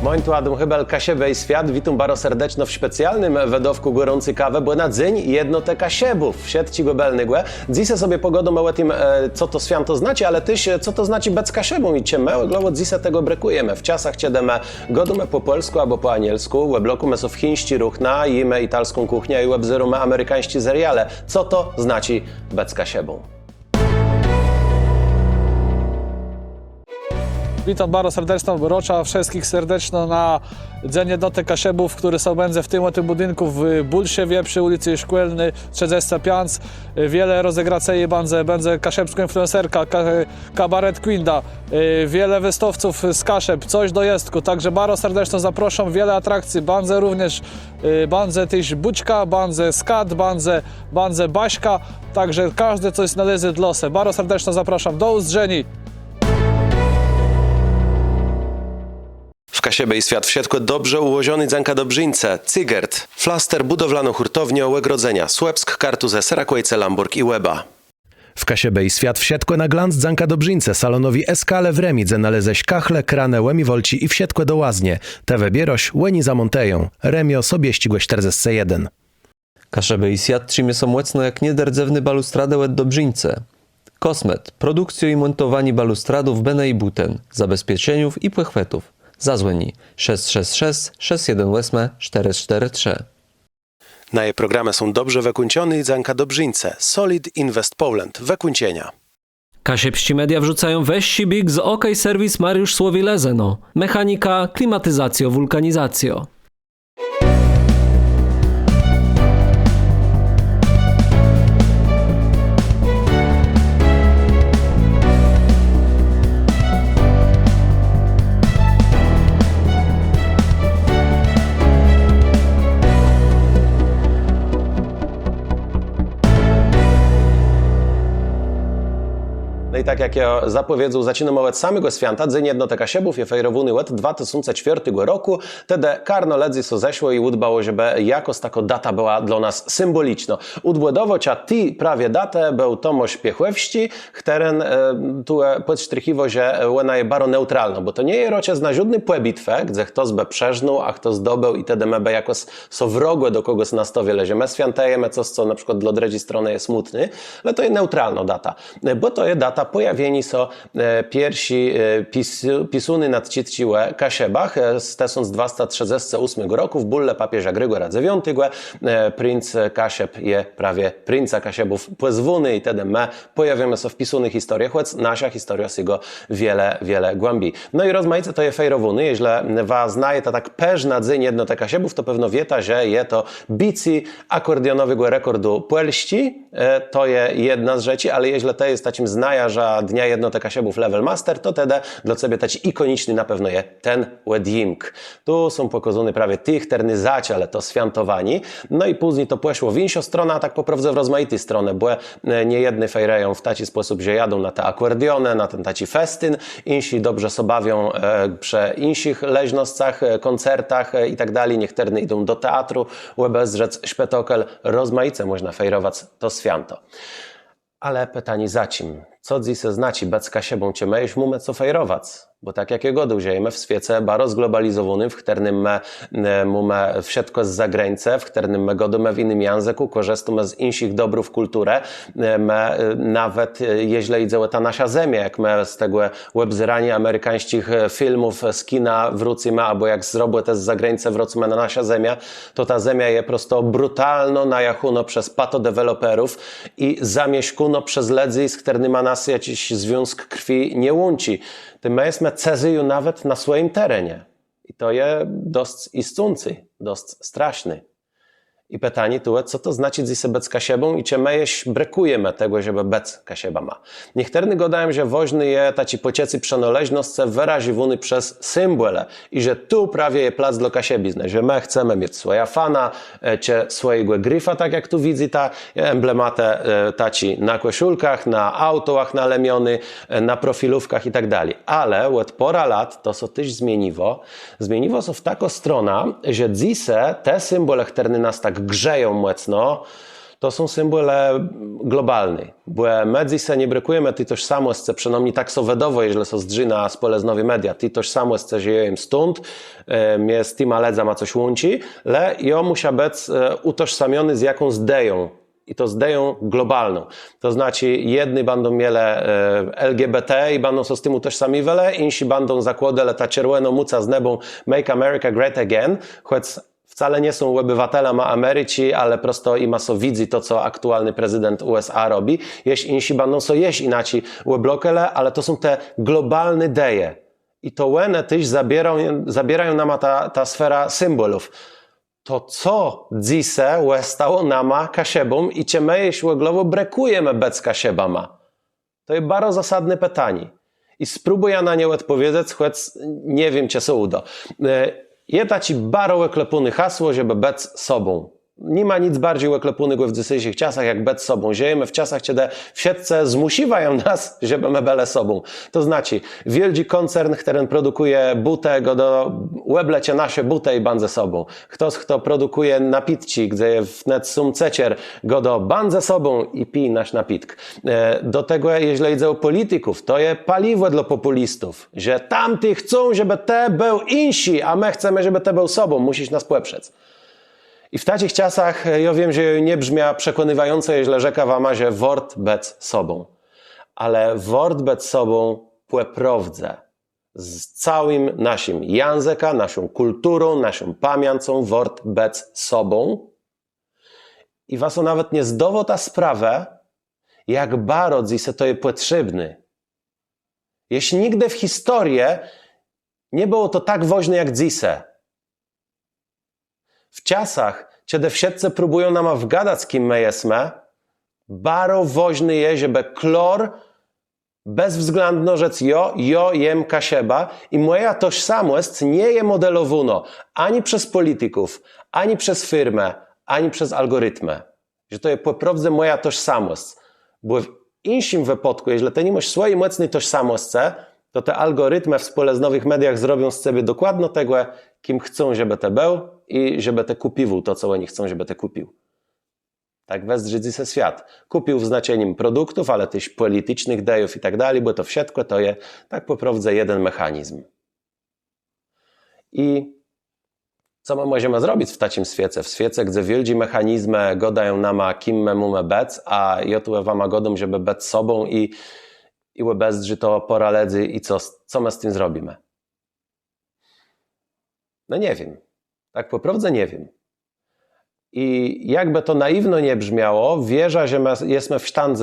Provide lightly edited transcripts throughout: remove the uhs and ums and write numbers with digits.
Moin tu Adam Hybel, Kasiebę i Świat. Witam bardzo serdecznie w specjalnym wedowku Gorący Kawę, bo na dzień jednote Kasiebów. Wsiedł ci gobelny głę. Dzisiaj sobie pogodą o tym, co to święto znaczy, ale też co to znaczy bez Kasiebą i cię małe glowo dzisiaj tego brekujemy. W czasach ciedemy godume po polsku albo po anielsku, w bloku my są w chińści ruchna, jemy italską kuchnię i webzerumy amerykańscy seriale. Co to znaczy bez Kasiebą? Witam bardzo serdecznie, rocza wszystkich serdecznie na Dzień Jednoty Kasiebów, który są będzie w tym budynku w Bulsiewie przy ulicy Szkłelny 35. Wiele rozegracji będzie kasiebska influencerka, kabaret Quinda, wiele wystawców z Kasieb, coś do jestku, także bardzo serdecznie zapraszam, wiele atrakcji, będzie również też Bućka, będzie skat, będzie Baśka, także każdy coś należy dla losy. Bardzo serdecznie zapraszam, do usłyszenia. W Kasiebę i Świat wsiedł dobrze ułożony Dzanka Dobrzyńce, Cygert, Flaster budowlaną hurtownię Łegrodzenia, Słupsk, Kartuzę, Serakłejce, Lamburg i Łeba. W Kasiebę i Świat wsiedł na glans Dzanka Dobrzyńce, salonowi Eskale w Remidze naleześ kachle, kranę, łemi-wolci i wsiedł do łaznie. Te wybieroś, łeni za Monteją, Remio sobie ścigłeś 41. Kasiebę i Świat trzymie są mocno jak niederdzewny balustradę łed Dobrzyńce. Kosmet, produkcję i montowanie balustradów Bene i Buten, zabezpieczeniów i płechwetów. Zadzwoni 666 618 443. Na jej programy są dobrze wykończone i Dzanka Dobrzyńce, Solid Invest Poland, wykończenia. Kasiebści media wrzucają weź big z OK Serwis Mariusz Słowilezeno. Mechanika, klimatyzacjo, wulkanizacjo. No i tak jak ja zapowiedział, zaczynamy od samego święta. Dzień Jednoty Kasiebów je fejrowany od 2004 roku. Wtedy karno ledzy so zeszło i udbało, żeby jakoś taka data była dla nas symboliczna. Udbładować a ty prawie datę był Tomasz Piechłewści, któren tu podsztrychiwo, że ona jest bardzo neutralna, bo to nie jest rocie znażudny bitwę, gdzie kto zbe przeżnął, a kto zdobył i tedy mebe jakoś so wrogłe do kogoś na stowie lezie. My świętajemy coś, co na przykład dla drugiej strony jest smutny, ale to jest neutralna data, bo to jest data pojawieni są pierwsi pisuny nad Citciłe Kasiebach z 1238 roku w bulle papieża Grygora IX. Princ Kasieb je prawie princa Kasiebów pozwony i tedy my pojawiamy się w pisunych historiach, choć nasza historia z jego wiele głębi. No i rozmaice to je fejrowuny, jeśli was znaje to tak peżna dzień Jednoty Kasiebów, to pewno wieta, że je to bici akordionowego rekordu Puelści, to je jedna z rzeczy, ale jeśli to jest takim znaja, że Dnia Jednoty Kasiebów Level Master, to tedy dla ciebie taki ikoniczny na pewno jest ten wedding. Tu są pokazane prawie tych ternyzaci, ale to świętowani. No i później to poszło w inszą stronę, a tak poprawdze w rozmaitej stronę, bo nie jedni fejreją w taki sposób, że jadą na te akordiony, na ten taki festyn, insi dobrze sobie bawią przy inszych leźnoscach, koncertach i tak dalej, niektórzy idą do teatru, łebezrzec, szpetokel, rozmaice można fejrować to święto. Ale pytanie za czym? Co dziś znaczy bez Kasiebą cię mejś mume co fejrować? Bo tak jak jego żyjemy w świecie bardzo zglobalizowanym, w którym mamy wszystko z zagrańce, w którym my godujemy w innym języku, korzystamy z innych dobrów kulturę, nawet jeśli idzie ta nasza ziemia, jak my z tego webzyrania amerykańskich filmów z kina wrócimy, albo jak zrobię te z zagrańce wrócimy na nasza ziemia, to ta ziemia jest prosto brutalno najachuno przez patodeweloperów i zamieśkuno przez ludzi, z którymi ma nas jakiś związek krwi nie łączy. Tym my jesteśmy cezyju nawet na swoim terenie. I to jest dość istniejący, dość straszny. I pytanie tu, co to znaczy dziś bez Kasiebą i czy my brakujemy tego, żeby bez Kasieba ma. Niektórzy gadają, że woźny jest taci pociecy przenoleźnosce wyraziwany przez symbole i że tu prawie jest plac dla Kasiebizny, że my chcemy mieć swoja fana, czy swojego gryfa, tak jak tu widzi ta emblematę taci na koszulkach, na autoach nalemiony, na profilówkach i tak dalej. Ale od pora lat to co też zmieniło. Zmieniło się w taką stronę, że dziś te symbole, które nas tak grzeją mocno, To są symbole globalne. Bo medzi se nie brakujeme ty tožsamost, přenomni tak so vedovo, jeśli są zdrzyna spoleznowi media. Ty tožsamost, że jem stąd, mnie z tyma ledzama coś łączy, ale jo musia być utożsamiony z jakąś deją. I to z deją globalną. To znaczy, jedni będą mieli LGBT i będą się z tym utożsamiwali, inni będą zakładali ta czerwona muca z nebą Make America Great Again, choć wcale nie są obywatelami Ameryki, ale prosto i so widzi to, co aktualny prezydent USA robi. Jeśli inni będą so jeść inaczej łeblokele, ale to są te globalne deje. I to łene też zabierają nam ta sfera symbolów. To co dzisiaj stało nama kasiebom i czy my jeśli głowo brakujemy bez kasiebama? To jest bardzo zasadne pytanie. I spróbuję na nie odpowiedzieć, choć nie wiem, czy się uda. Je taki bardzo wyklepune hasło, żeby być sobą. Nie ma nic bardziej wyklepunego w dzisiejszych czasach, jak być sobą. Żyjemy w czasach, kiedy wszyscy zmusiwają nas, żeby my byli sobą. To znaczy, wielki koncern, który produkuje butę, go do łeblecie nasze butę i ban sobą. Ktoś, kto produkuje napitki, gdzie wnet sum cecier, go do ban ze sobą i pij nasz napitk. Do tego, jeśli idzie o polityków, to jest paliwo dla populistów, że tamty chcą, żeby te był insi, a my chcemy, żeby te był sobą. Musisz nas poprzeć. I w takich czasach ja wiem, że nie brzmia przekonywająco, jeśli rzeka wam, że wort bez sobą. Ale wort bez sobą płeprawdze z całym naszym językiem, naszą kulturą, naszą pamięcią, wort bez sobą. I was nawet nie zdowo ta sprawę, jak bardzo se to jest potrzebny. Jeśli nigdy w historii nie było to tak ważne jak dzisiaj. W czasach, kiedy wszyscy próbują nam wgadać, z kim my jesteśmy, bardzo ważny jest, żeby klor bezwzględno rzec jo jem kasieba i moja tożsamość nie jest modelowana ani przez polityków, ani przez firmę, ani przez algorytmy. Że to jest po prostu moja tożsamość. Bo w innym wypadku, jeśli ty nie masz swojej mocnej tożsamości, to te algorytmy w spoleznowych mediach zrobią z ciebie dokładnie tego, kim chcą, żeby te był i żeby te kupił to, co oni chcą, żeby te kupił. Tak wezrzy się świat. Kupił w znaczeniem produktów, ale też politycznych dejów i tak dalej, bo to wszystko to jest tak po prostu jeden mechanizm. I co my możemy zrobić w takim świecie? W świecie, gdzie wielkie mechanizmy godają nam, kim my mamy być, a ja tu wam godą, żeby być sobą i bezży to pora ledzy i co my z tym zrobimy? No nie wiem. Tak po prostu nie wiem. I jakby to naiwno nie brzmiało, wierzę, że my jesteśmy w stanie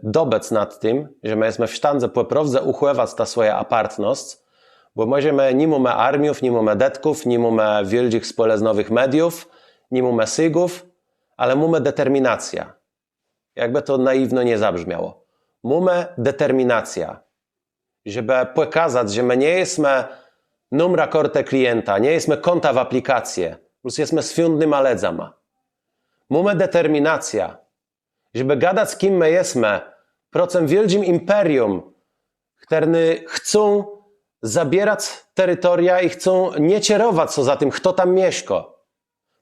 dobec nad tym, że my jesteśmy w stanie po prostu uchływać ta swoja apartność, bo możemy nie mamy armiów, nie mamy detków, nie mamy wielkich spoleznowych mediów, nie mamy sygów, ale mamy determinacja. Jakby to naiwno nie zabrzmiało. Mamy determinacja, żeby pokazać, że my nie jesteśmy numra korte klienta, nie jesteśmy konta w aplikację, plus jesteśmy sfiundnym aledzama. Mamy determinacja, żeby gadać z kim my jesteśmy, procem wielkim imperium, które chcą zabierać terytoria i chcą nie kierować co za tym, kto tam mieszka.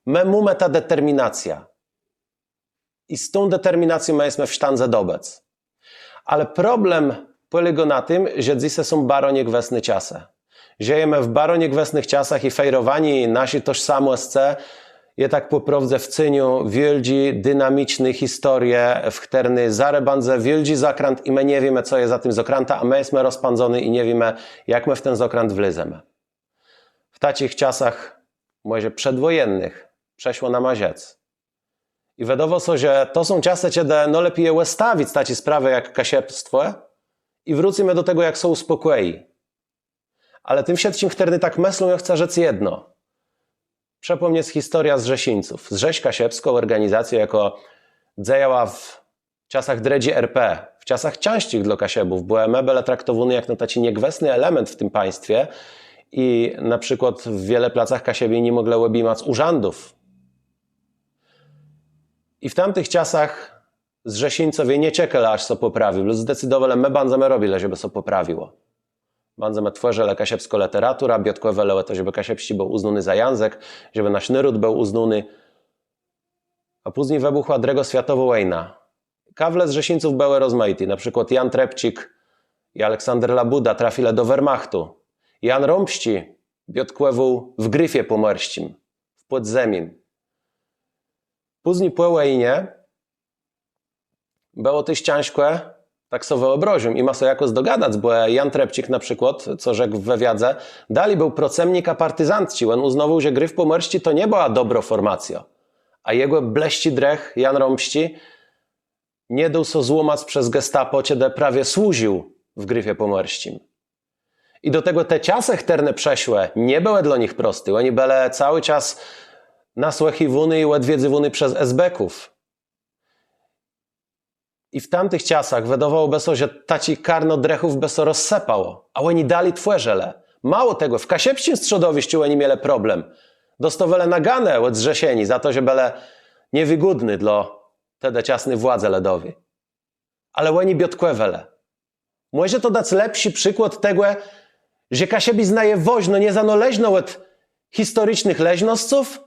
My mamy ta determinacja. I z tą determinacją my jesteśmy w stanie dobec. Ale problem polega na tym, że dzisiaj są bardzo niegwesne czasy. Żyjemy w bardzo niegwesnych czasach i fejrowani nasi tożsamości jest tak po prostu w cyniu wielki, dynamiczny historie, w której zarebandze wielki zakręt i my nie wiemy, co jest za tym zakręta, a my jesteśmy rozpędzeni i nie wiemy, jak my w ten zakręt wlezemy. W takich czasach, może przedwojennych, przeszło nam aziec. I wiadomo so, że to są czasy, kiedy no lepiej je ustawić takie sprawy jak kasiebstwo i wrócimy do tego, jak są uspokoi. Ale tym wszystkim, którzy tak myślą, ja chcę rzec jedno. Przypomnieć historia z Rzesińców. Zrześ Kasiebską organizację jako działała w czasach dredzi RP, w czasach ciężkich dla Kasiebów. Były meble traktowane jak taki niegwesny element w tym państwie i na przykład w wiele placach Kasiebi nie mogły obejmować urzędów. I w tamtych czasach Zrzesińcowie nie czekali, aż się poprawił, bo zdecydowali, my będziemy robili, żeby się poprawiło. Będziemy tworzyli kasiebską literaturę, biotkowe to, żeby kasiebści był uznany za język, żeby nasz naród był uznany. a później wybuchła druga światowa wojna. Kawle z Rzesińców były rozmaite, na przykład Jan Trepcik i Aleksander Labuda trafili do Wehrmachtu. Jan Rąbści biotkłewał w Gryfie Pomorskim, w podziemim. Później po wojnie było to ciężkie, tak sobie wyobraziłem i ma sobie jakoś dogadać, bo Jan Trepcik na przykład, co rzekł w wywiadzie, dali był procemnik a partyzantci. On uznawał, że Gryf Pomorski to nie była dobra formacja, a jego bleści drech, Jan Rąbści, nie dał so złamać przez gestapo, kiedy prawie służył w Gryfie Pomorskim. I do tego te czasy terne przeszłe nie były dla nich proste. Oni byli cały czas nasłuchiwani i odwiedzywani przez esbeków. I w tamtych czasach wydawałoby się, że taci karno drechów by się rozsypało, a oni dali tworzele. Mało tego, w kasiepskim środowisku oni mieli problem. Dostawali nagane od zrzesieni za to, że byli niewygodni dla wtedy ciasnej władzy ledowej. Ale oni biotkłeweli. Może to dać lepszy przykład tego, że kasiebi znaje woźno nie zanoleźno od historycznych leźnosców,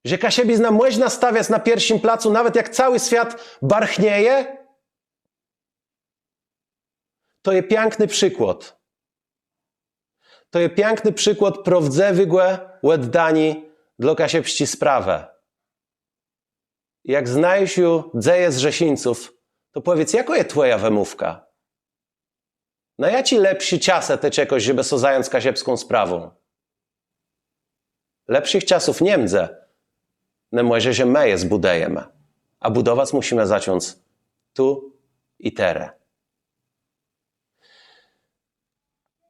że kasiebi zna można stawiać na pierwszym placu, nawet jak cały świat barchnieje. To jest piękny przykład. To jest piękny przykład prawdziwego oddani dla kasiepści sprawę. Jak znajesz ją dzieje z Rzesińców, to powiedz, jaka jest twoja wymówka? Na jaci lepszy czasy te czegoś, żeby so zająć kasiepską sprawą? Lepszych czasów nie mdze. No może, że my je zbudujemy. A budować musimy zacząć tu i teraz.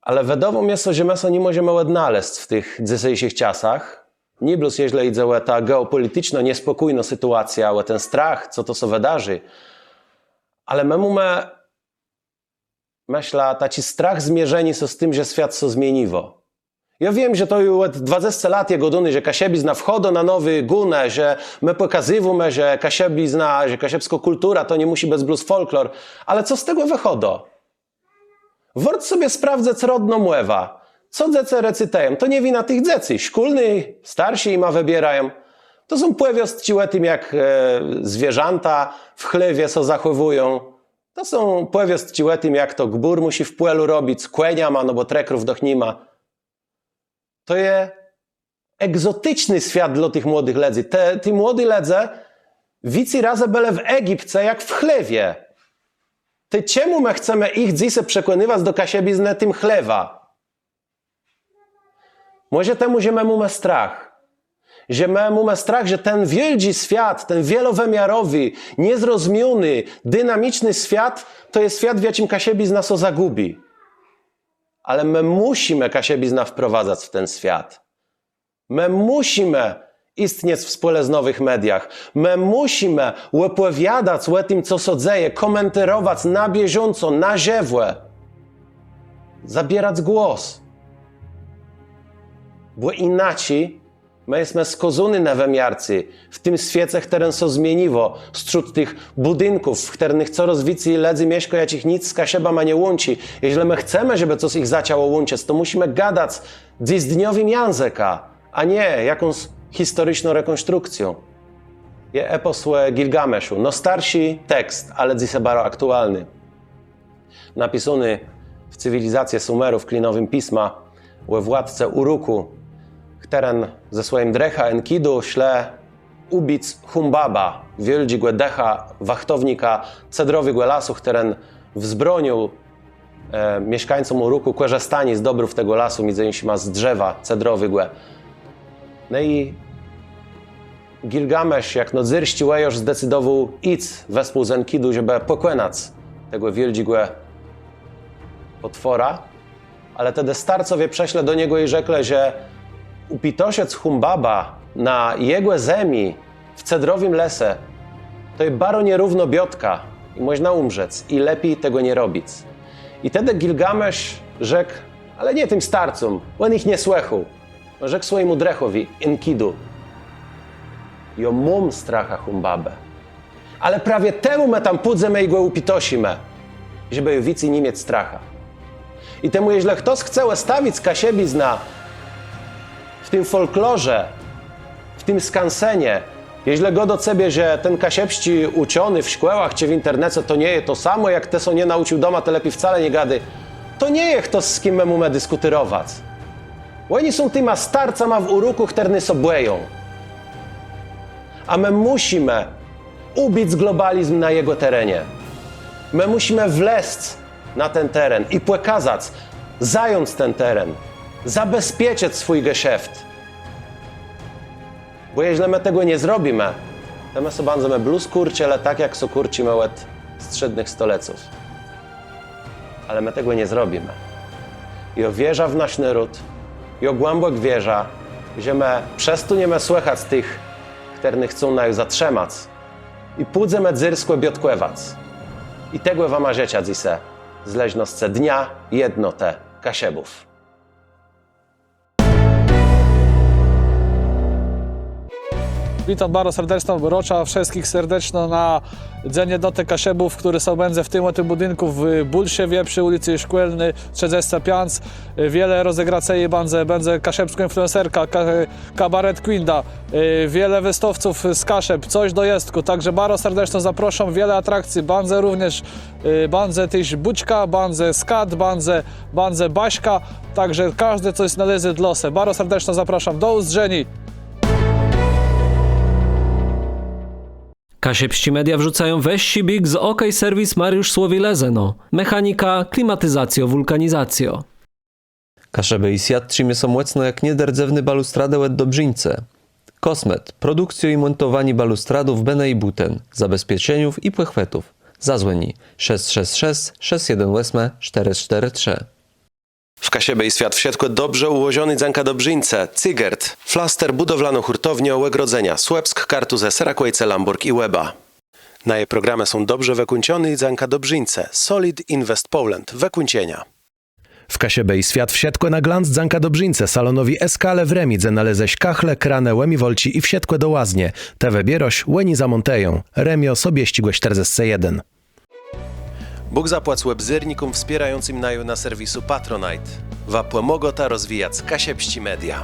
Ale wiadomo jest, że my się nie możemy odnaleźć w tych dzisiejszych czasach. Nie plus, jeśli idzie o ta geopolityczna, niespokojna sytuacja, o ten strach, co to się wydarzy. Ale my mamy, myślę, taki strach zmierzeni z tym, że świat się zmieniło. Ja wiem, że to już od 20 lat jego duny, że kasiebi zna wchodu na nowy gunę, że my pokazujemy, że kasiebi zna, że kasiebska kultura to nie musi być blues folklor. Ale co z tego wychodzi? Wort sobie sprawdzać rodno mływa. Co dzece recytają? To nie wina tych dzecy. Szkolni, starsi ima wybierają. To są płewiost tym, jak zwierzęta w chlewie so zachowują. To są płewiost tym, jak to gbur musi w płelu robić, kłenia ma, no bo trekrów doch nie ma. To jest egzotyczny świat dla tych młodych ledzy. Te młodzi ledze wici razy byli w Egipcie jak w chlewie. Ty czemu my chcemy ich dzisiaj przekonywać do kasiebizny tym chlewa? Może temu, że my mamy strach. Że my mamy strach, że ten wielki świat, ten wielowymiarowy, niezrozumiony, dynamiczny świat, to jest świat, w jakim kasiebizna so zagubi. Ale my musimy kasiebizna wprowadzać w ten świat. My musimy istnieć w spole z nowych mediach. My musimy opowiadać o tym, co się dzieje, komentować na bieżąco, na ziewłe. Zabierać głos. Bo inaczej my jesteśmy skozuni na wymiarcy w tym świecie, które się zmieniło, wśród tych budynków, w których coraz więcej ledzy mieszka, jakich nic z kasieba ma nie łączy. Jeśli my chcemy, żeby coś ich zaczęło łączyć, to musimy gadać dziś-dniowym języka, a nie jakąś historyczną rekonstrukcją. Jest epos o Gilgameszu. No starszy tekst, ale dzisiaj bardzo aktualny. Napisany w cywilizacji Sumerów klinowym pisma o władce Uruku, który ze swoim drecha Enkidu śle ubić Humbaba, wielkiego decha wachtownika cedrowego lasu, który wzbronił mieszkańcom Uruku korzystanie z dobrów tego lasu, między innymi z drzewa cedrowego. No i Gilgamesz, jak no zyrści Łejosz, zdecydował iść wespół z Enkidu, żeby pokonać tego wielkiego potwora, ale wtedy starcowie prześle do niego i rzekli, że upitosiec Humbaba na jego ziemi w cedrowym lesie to jest bardzo nierówno biotka i można umrzeć i lepiej tego nie robić. I wtedy Gilgamesz rzekł, ale nie tym starcom, on ich nie słychał. Rzekł swojemu drechowi, Enkidu, jo mam stracha Humbabę, ale prawie temu my tam pudzemy i go upitosimy, żeby ju wicy nie mieć stracha. I temu, jeśli ktoś chce stawić kasiebizna w tym folklorze, w tym skansenie, Jeśli go do ciebie, że ten kasiepści uczony w szkołach czy w internecie to nie jest to samo, jak te, co nie nauczył doma, to lepiej wcale nie gady, to nie jest to, z kim my mamy dyskutować. Oni są tyma starcama w uruku, którzy sobieją. A my musimy ubić globalizm na jego terenie. My musimy wleźć na ten teren i pokazać, zająć ten teren, zabezpieczyć swój geszeft. Bo jeśli my tego nie zrobimy, to my sobie będziemy bluz kurciele tak, jak so kurcimy od strzednych stoleców. Ale my tego nie zrobimy. I wierza w nasz naród, i głębok wierza, że my przestaniemy słychać tych, którzy chcą nas zatrzymać i pójdziemy dzyrsko biodkływać. I tego wam życia dzisiaj z leźnosce dnia jednote Kasiebów. Witam bardzo serdecznie, urocza wszystkich serdecznie na Dzień Jednoty Kasiebów, który są będzie w tym budynku w Bulszewie przy ulicy Szkłelny 35. Wiele rozegracji będzie kasiebska influencerka, kabaret Quinda, wiele wystawców z Kasieb, coś do jestku, także bardzo serdecznie zapraszam, wiele atrakcji, będzie również też Bućka, będzie skat, będzie Baśka, także każdy coś należy dla siebie. Bardzo serdecznie zapraszam, do usłyszenia. Kasiepści Media wrzucają weź big z OK Service Mariusz Słowilezeno. Mechanika, klimatyzacjo, wulkanizacjo. Kaszeby i siat trzymie są mocno jak niederdzewny balustradę łed Dobrzyńce. Kosmet, produkcja i montowanie balustradów Bene i Buten, zabezpieczeniów i płechwetów. Zadzwoni 666 618 443. W Kasiebie i świat w siatku dobrze ułożony dzanka Dobrzyńce, Cygert, Flaster budowlano-hurtownia Łegrodzenia, Słupsk, Kartuzę, Serakłejce, Lamburg i Łeba. Na jej programy są dobrze wykunciony dzanka Dobrzyńce, Solid Invest Poland, wykuncienia. W Kasiebie i świat w siatku na glans dzanka Dobrzyńce, salonowi Eskale w Remidze naleześ kachle, kranę, łemi wolci i w siatku do łaznie. Te wybieroś, łeni zamonteją. Remio sobie ścigłeś 41. Bóg zapłać webzyrnikom wspierającym naju na serwisu Patronite. Wapłe mogota rozwijać Kasiepści Media.